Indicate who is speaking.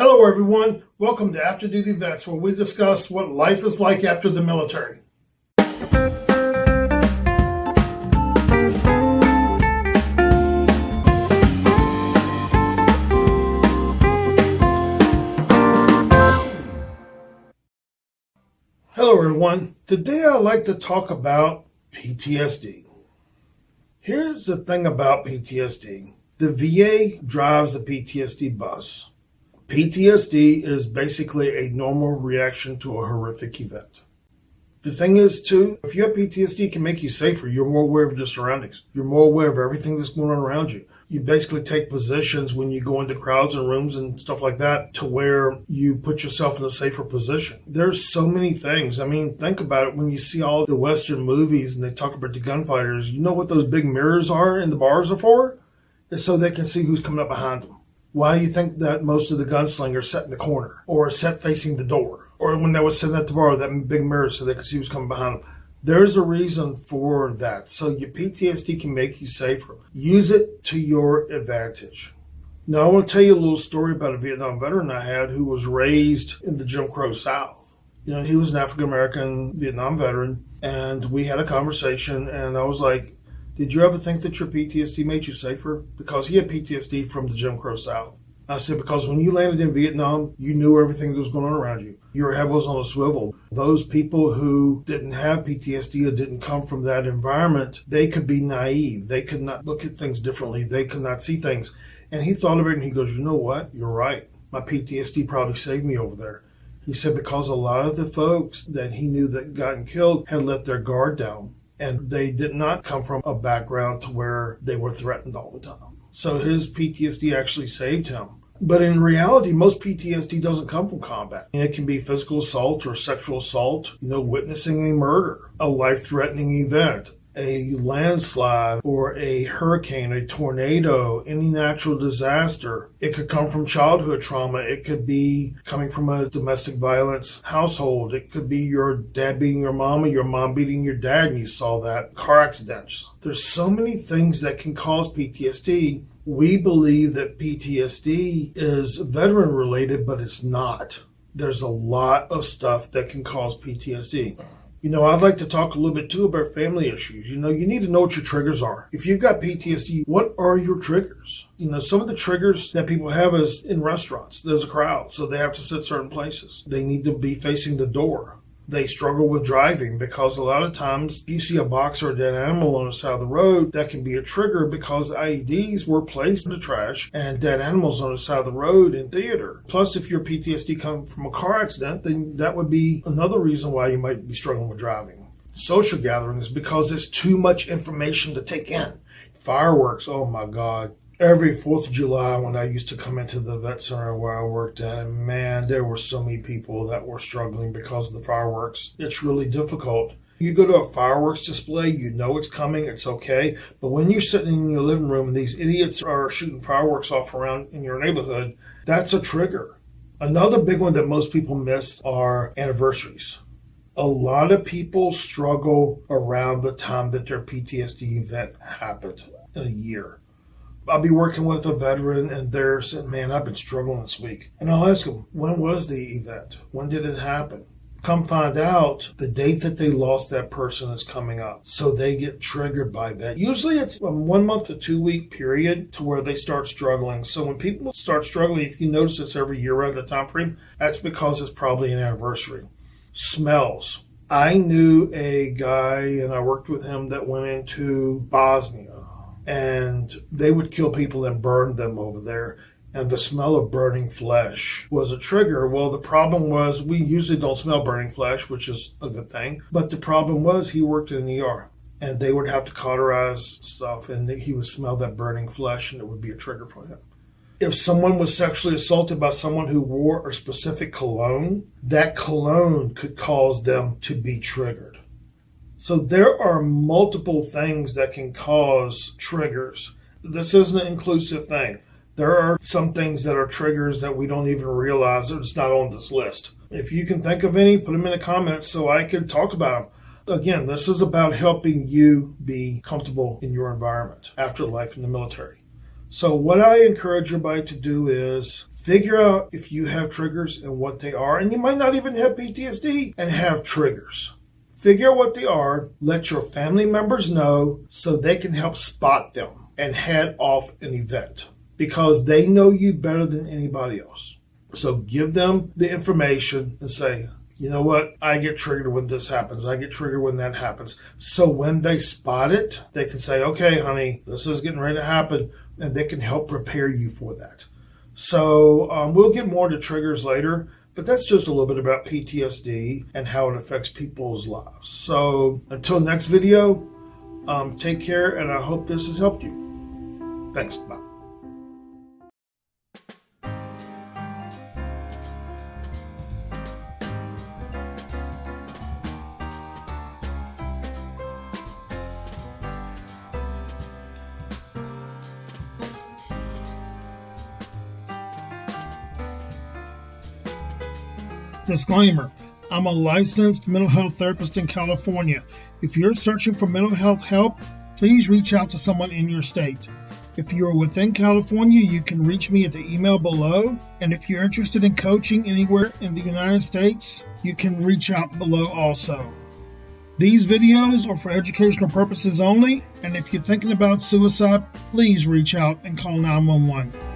Speaker 1: Hello, everyone. Welcome to After Duty Vets, where we discuss what life is like after the military. Hello, everyone. Today, I'd like to talk about PTSD. Here's the thing about PTSD. The VA drives the PTSD bus. PTSD is basically a normal reaction to a horrific event. The thing is, too, if you have PTSD, it can make you safer. You're more aware of your surroundings. You're more aware of everything that's going on around you. You basically take positions when you go into crowds and rooms and stuff like that to where you put yourself in a safer position. There's so many things. I mean, think about it. When you see all the Western movies and they talk about the gunfighters, you know what those big mirrors are in the bars are for? It's so they can see who's coming up behind them. Why do you think that most of the gunslingers sat in the corner or sat facing the door? Or when they were sitting at the bar, that big mirror so they could see who's coming behind them. There's a reason for that. So your PTSD can make you safer. Use it to your advantage. Now, I want to tell you a little story about a Vietnam veteran I had who was raised in the Jim Crow South. You know, he was an African-American Vietnam veteran, and we had a conversation, and I was like, did you ever think that your PTSD made you safer? Because he had PTSD from the Jim Crow South. I said, because when you landed in Vietnam, you knew everything that was going on around you. Your head was on a swivel. Those people who didn't have PTSD or didn't come from that environment, they could be naive. They could not look at things differently. They could not see things. And he thought of it and he goes, you know what? You're right. My PTSD probably saved me over there. He said, because a lot of the folks that he knew that gotten killed had let their guard down. And they did not come from a background to where they were threatened all the time. So his PTSD actually saved him. But in reality, most PTSD doesn't come from combat. It can be physical assault or sexual assault, witnessing a murder, a life-threatening event, a landslide or a hurricane, a tornado, any natural disaster. It could come from childhood trauma. It could be coming from a domestic violence household. It could be your dad beating your mom or your mom beating your dad and you saw that. Car accidents. There's so many things that can cause PTSD. We believe that PTSD is veteran related, but it's not. There's a lot of stuff that can cause PTSD. I'd like to talk a little bit too about family issues. You need to know what your triggers are. If you've got PTSD, what are your triggers? Some of the triggers that people have is in restaurants. There's a crowd, so they have to sit certain places. They need to be facing the door. They struggle with driving because a lot of times you see a box or a dead animal on the side of the road, that can be a trigger because IEDs were placed in the trash and dead animals on the side of the road in theater. Plus, if your PTSD comes from a car accident, then that would be another reason why you might be struggling with driving. Social gatherings, because there's too much information to take in. Fireworks, oh my God. Every 4th of July when I used to come into the vet center where I worked at, and man, there were so many people that were struggling because of the fireworks. It's really difficult. You go to a fireworks display, you know it's coming, it's okay. But when you're sitting in your living room and these idiots are shooting fireworks off around in your neighborhood, that's a trigger. Another big one that most people miss are anniversaries. A lot of people struggle around the time that their PTSD event happened in a year. I'll be working with a veteran and they're saying, man, I've been struggling this week. And I'll ask them, when was the event? When did it happen? Come find out the date that they lost that person is coming up. So they get triggered by that. Usually it's a 1 month to 2 week period to where they start struggling. So when people start struggling, if you notice this every year around the time frame, that's because it's probably an anniversary. Smells. I knew a guy and I worked with him that went into Bosnia. And they would kill people and burn them over there. And the smell of burning flesh was a trigger. Well, the problem was we usually don't smell burning flesh, which is a good thing. But the problem was he worked in an ER. And they would have to cauterize stuff. And he would smell that burning flesh and it would be a trigger for him. If someone was sexually assaulted by someone who wore a specific cologne, that cologne could cause them to be triggered. So there are multiple things that can cause triggers. This isn't an inclusive thing. There are some things that are triggers that we don't even realize it's not on this list. If you can think of any, put them in the comments so I can talk about them. Again, this is about helping you be comfortable in your environment after life in the military. So what I encourage everybody to do is Figure out if you have triggers and what they are. And you might not even have PTSD and have triggers. Figure out what they are. Let your family members know so they can help spot them and head off an event, because they know you better than anybody else. So give them the information and say, you know what, I get triggered when this happens. I get triggered when that happens. So when they spot it, they can say, okay, honey, this is getting ready to happen, and they can help prepare you for that. So we'll get more into triggers later, but that's just a little bit about PTSD and how it affects people's lives. So until next video, take care, and I hope this has helped you. Thanks. Bye.
Speaker 2: Disclaimer: I'm a licensed mental health therapist in California. If you're searching for mental health help, please reach out to someone in your state. If you are within California, you can reach me at the email below. And if you're interested in coaching anywhere in the United States, you can reach out below also. These videos are for educational purposes only, and if you're thinking about suicide, please reach out and call 911.